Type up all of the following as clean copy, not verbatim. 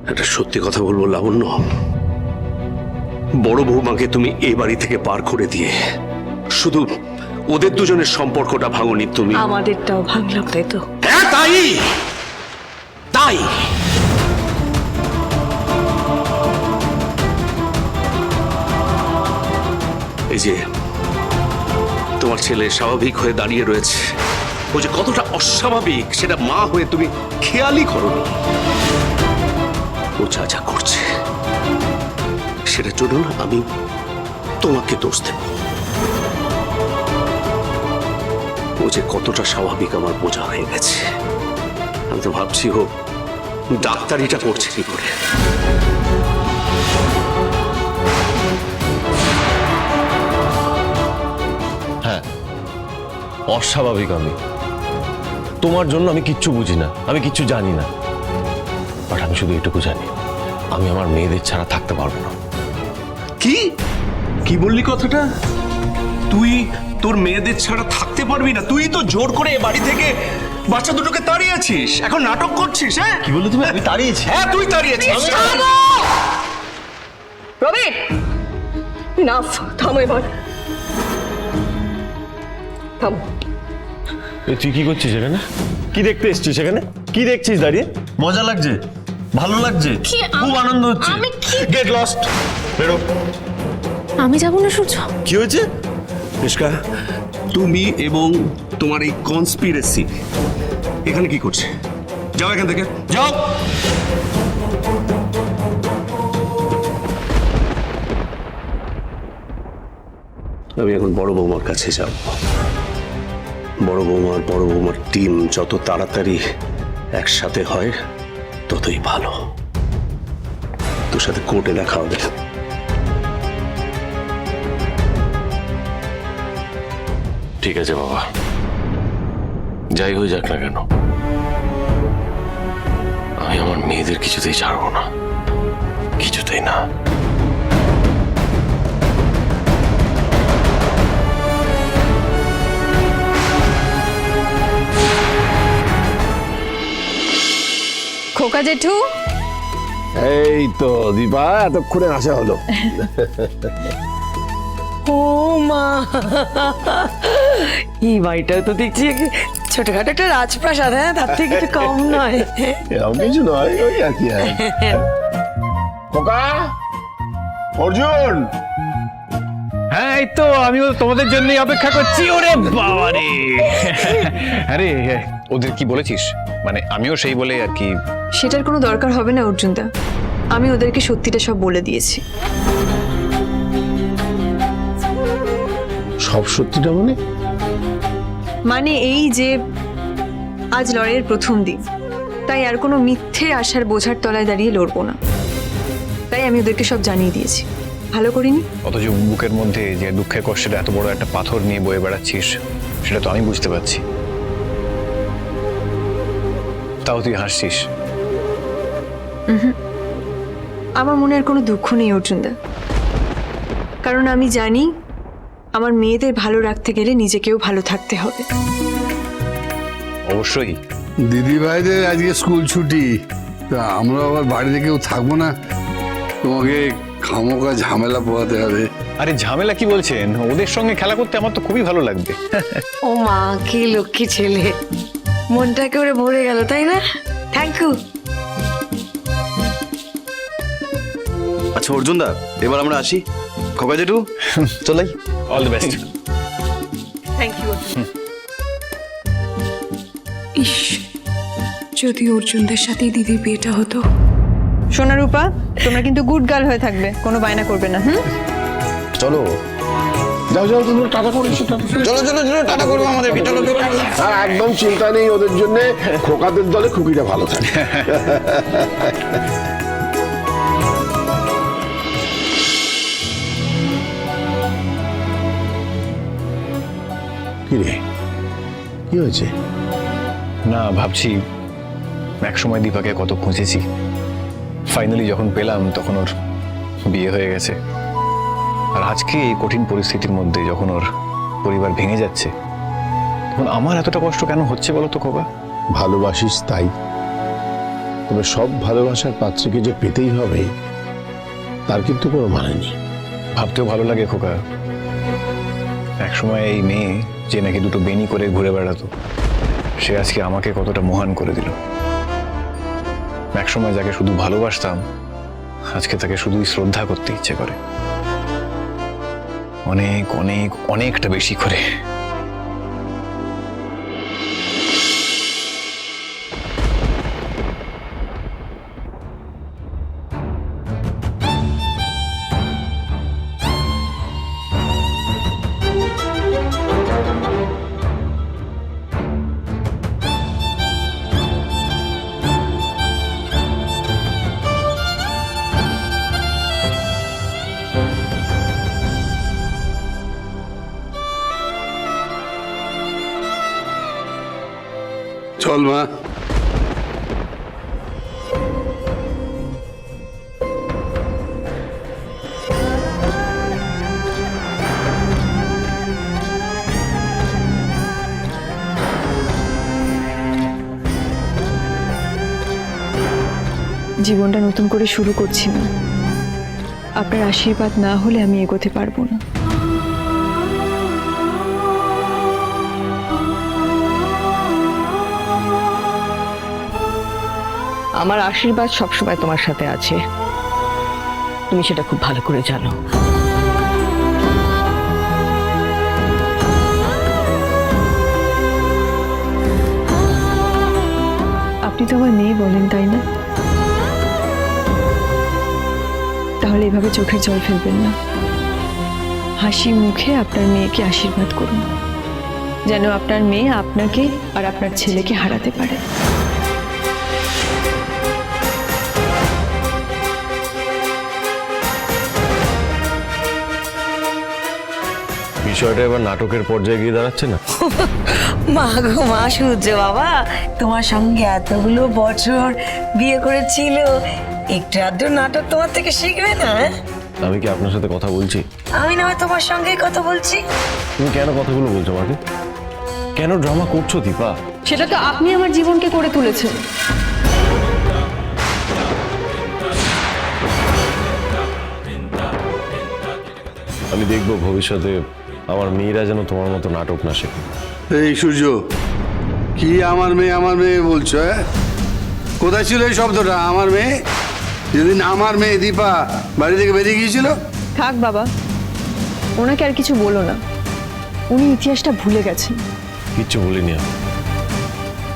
একটা সত্যি কথা বলবো লাবণ্য, বড় বৌমাকে তুমি এই বাড়ি থেকে পার করে দিয়ে শুধু ওদের দুজনের সম্পর্কটা ভাঙনি, তুমি আমাদেরটাও ভাঙলাম, তাই তো? হ্যাঁ, তাই তাই এই যে তোমার ছেলে স্বাভাবিক হয়ে দাঁড়িয়ে রয়েছে, ও যে কতটা অস্বাভাবিক সেটা মা হয়ে তুমি খেয়ালই করোনি। ও যা যা করছে সেটার জন্য না আমি তোমাকে দোষ দেব। ও যে কতটা স্বাভাবিক আমার বোঝা হয়ে গেছে। আমি তো ভাবছি ও ডাক্তারিটা করছে কি করে। হ্যাঁ, অস্বাভাবিক আমি। তোমার জন্য আমি কিচ্ছু বুঝি না, আমি কিচ্ছু জানি না। বাট আমি শুধু এটুকু জানি, আমি আমার মেয়েদের ছাড়া থাকতে পারবো না। কি কি বললি কথাটা? তুই তোর মেয়েদের ছাড়া থাকতে পারবি না? তুই তো জোর করে এ বাড়ি থেকে বাচ্চা দুটোকে তাড়িয়েছিস, এখন নাটক করছিস। হ্যাঁ, কি বললি তুমি? আমি তাড়িয়েছি? হ্যাঁ, তুই তাড়িয়েছিস। রবি, নাফ, থামো এবার, থাম। তুই কি করছিস এখানে? কি দেখতে এসছিস এখানে? কি দেখছিস দাঁড়িয়ে? মজা লাগছে? ভালো লাগছে? খুব আনন্দ হচ্ছে? গেট লস্ট, বেরো। আমি যাবো না সূর্য। কি হয়েছে? নিষ্কা, তুমি এবং তোমার এই কনস্পিরেসি এখানে কি করছে? যাও এখান থেকে, যাও। আমি এখন বড় বৌমার কাছে যাব। বড় বৌমার টিম যত তাড়াতাড়ি একসাথে হয় ততই ভালো। তোর সাথে কোর্টে দেখা হবে। ঠিক আছে বাবা, যাই হয়ে যাক না কেন, আমি আমার মেয়েদের কিছুতেই ছাড়বো না, কিছুতেই না। খোকা জেঠু, এই তো দীপা, এতক্ষণে আসা হলো। ও মা, এই বাড়িটা তো দেখছি ছোটখাটো একটা রাজপ্রাসাদ। হ্যাঁ, তার থেকে একটু কম নয়। এরকম কিছু নয়, ওই আর কি। খোকা, অর্জুন। হ্যাঁ, এই তো আমিও তোমাদের জন্যই অপেক্ষা করছি। ওরে বাবা রে! আরে ওদের কি বলেছিস? মানে আমিও সেই বলে আর কি। সেটার কোনো দরকার হবে না অর্জুনদা, আমি ওদেরকে সত্যিটা সব বলে দিয়েছি। সব সত্যিটা মানে? মানে এই যে আজ লড়াইয়ের প্রথম দিন, তাই আর কোনো মিথ্যে আশার বোঝার তলায় দাঁড়িয়ে লড়বো না। তাই আমি ওদেরকে সব জানিয়ে দিয়েছি। ভালো করিনি? অথচ বুকের মধ্যে যে দুঃখের কষ্টের এত বড় একটা পাথর নিয়ে বয়ে বেড়াচ্ছিস, সেটা তো আমি বুঝতে পারছি। তাও তুই হাসছিস। আমার মনে আর কোনো দুঃখ নেই অর্জুনদা, কারণ আমি জানি আমার মেয়েদের ভালো রাখতে গেলে নিজেকেও ভালো থাকতে হবে। অবশ্যই। দিদি ভাইদের আজকে স্কুল ছুটি, তা আমরা আবার বাড়িতে কেউ থাকবো না, তোমাকে খামোকা ঝামেলা পোহাতে হবে। আরে ঝামেলা কি বলছেন? ওদের সঙ্গে খেলা করতে আমার তো খুবই ভালো লাগবে। ও মা, কি লক্ষ্মী ছেলে, মনটা একেবারে ভরে গেল, তাই না? Thank you. আচ্ছা অর্জুন দা, এবার আমরা আসি। খোকা জেঠু, চলাই। All the best. Thank you. ইস, যদি অর্জুনদের সাথেই দিদির বিয়েটা হতো। সোনা রূপা, তোমরা কিন্তু গুড গার্ল হয়ে থাকবে, কোনো বায়না করবে না। চলো, যাও যাও, তুমি টাটা করে এসো। চলো চলো চলো, টাটা করবো আমাদেরকে। চলো চলো। হ্যাঁ, একদম চিন্তা নেই ওদের জন্য। খোকাদের দলে খুকিটা ভালো থাকে। কি রে, কি হয়েছে? না, ভাবছি এক সময় দীপাকে কত খুঁজেছি, ফাইনালি যখন পেলাম তখন ওর বিয়ে হয়ে গেছে। আর আজকে এই কঠিন পরিস্থিতির মধ্যে যখন ওর পরিবার ভেঙে যাচ্ছে, তখন আমার এতটা কষ্ট কেন হচ্ছে বলো তো খোকা? ভালোবাসিস তাই। তবে সব ভালোবাসার পাত্রকে যে পেতেই হবে তার কিন্তু কোনো মানে নেই। ভাবতেও ভালো লাগে খোকা, একসময় এই মেয়ে যে নাকি দুটো বেনি করে ঘুরে বেড়াতো, সে আজকে আমাকে কতটা মহান করে দিল। একসময় যাকে শুধু ভালোবাসতাম, আজকে তাকে শুধুই শ্রদ্ধা করতে ইচ্ছে করে, অনেক অনেক অনেকটা বেশি করে। চল মা। জীবনটা নতুন করে শুরু করছি না, আপনার আশীর্বাদ না হলে আমি এগোতে পারবো না। আমার আশীর্বাদ সবসময় তোমার সাথে আছে, তুমি সেটা খুব ভালো করে জানো। আপনি তো আমার মেয়ে বলেন, তাই না? তাহলে এভাবে চোখের জল ফেলবেন না, হাসি মুখে আপনার মেয়েকে আশীর্বাদ করুন, যেন আপনার মেয়ে আপনাকে আর আপনার ছেলেকে হারাতে পারে। বিষয়টা এবার নাটকের পর্যায়ে গিয়ে দাঁড়াচ্ছে না? মা গো মা, সূর্য বাবা তোমার সঙ্গে এতগুলো বছর বিয়ে করেছিল, একটু আধটু নাটক তোমার থেকে শিখবে না? আমি কি আপনার সাথে কথা বলছি? আমি না হয় তোমার সঙ্গেই কথা বলছি। তুমি কেন কথাগুলো বলছো আমাকে? কেন ড্রামা করছো দীপা? সেটা তো আপনি আমার জীবনকে করে তুলেছেন। আমি দেখবো ভবিষ্যতে আমার মেয়েরা যেন তোমার মতো নাটক না শেখে। এই সূর্য, কি আমার মেয়ে বলছো? হ্যাঁ, কোথায় ছিল এই শব্দটা আমার মেয়ে? যেদিন আমার মেয়ে দীপা বাড়ি থেকে বেরিয়ে গিয়েছিল। থাক বাবা, ওনাকে আর কিছু বলো না, উনি ইতিহাসটা ভুলে গেছেন। কিচ্ছু বলিনি আমি,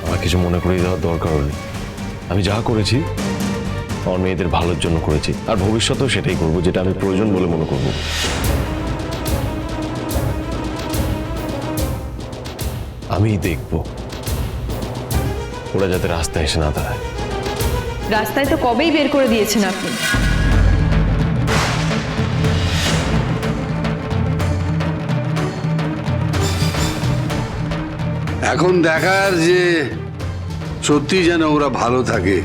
আমার কিছু মনে করিয়ে দেওয়ার দরকার নেই। আমি যা করেছি আমার মেয়েদের ভালোর জন্য করেছি, আর ভবিষ্যতেও সেটাই করবো, যেটা আমি প্রয়োজন বলে মনে করবো। আমি দেখবো ওরা যাতে রাস্তায় এসে না দাঁড়ায়। রাস্তায় তো কবেই বের করে দিয়েছেন আপনি। এখন দেখার যে সত্যি যেন ওরা ভালো থাকে।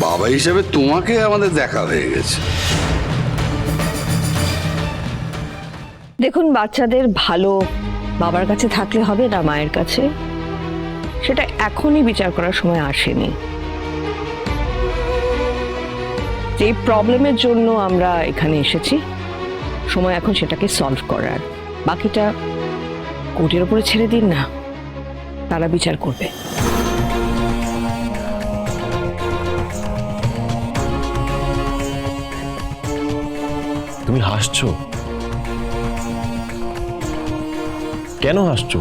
বাবা হিসেবে তোমাকে আমাদের দেখা হয়ে গেছে। দেখুন, বাচ্চাদের ভালো বাবার কাছে থাকলে হবে না মায়ের কাছে, সেটা এখনই বিচার করার সময় আসেনি। যে প্রবলেমের জন্য আমরা এখানে এসেছি, সময় এখন সেটাকে সলভ করার। বাকিটা কোর্টের উপরে ছেড়ে দিন না, তারা বিচার করবে। তুমি হাসছো কেন? হাসছো,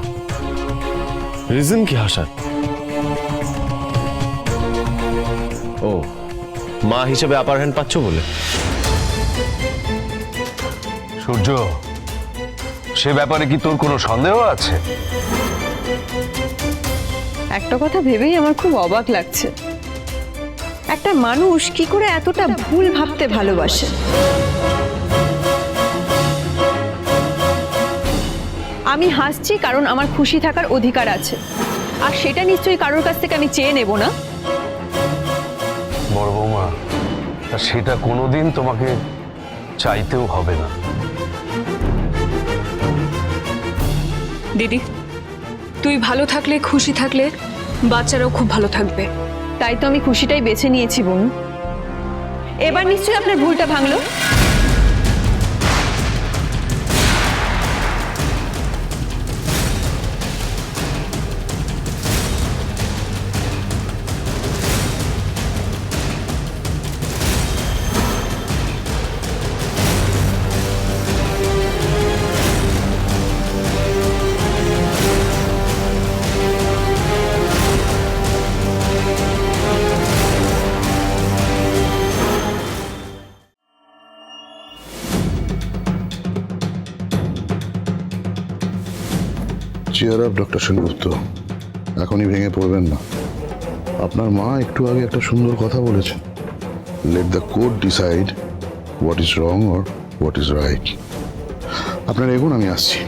রিজন কি হাসার? ও, মা হিসেবে আপার হ্যান্ড পাচ্ছ বলে? সূর্য, সে ব্যাপারে কি তোর কোনো সন্দেহ আছে? একটা কথা ভেবেই আমার খুব অবাক লাগছে, একটা মানুষ কি করে এতটা ভুল ভাবতে ভালোবাসে। আমি হাসছি কারণ আমার খুশি থাকার অধিকার আছে, আর সেটা নিশ্চয়ই কারোর কাছ থেকে আমি চেয়ে নেব না। বড় বৌমা, সেটা কোনোদিন তোমাকে চাইতেও হবে না। দিদি, তুই ভালো থাকলে, খুশি থাকলে বাচ্চারাও খুব ভালো থাকবে। তাই তো আমি খুশিটাই বেছে নিয়েছি বোন। এবার নিশ্চয়ই আপনার ভুলটা ভাঙলো। চেয়ার আপ ডক্টর সেনগুপ্ত, এখনই ভেঙে পড়বেন না। আপনার মা একটু আগে একটা সুন্দর কথা বলেছেন, let the court decide what is wrong or what is right. আপনার এগুন, আমি আসছি।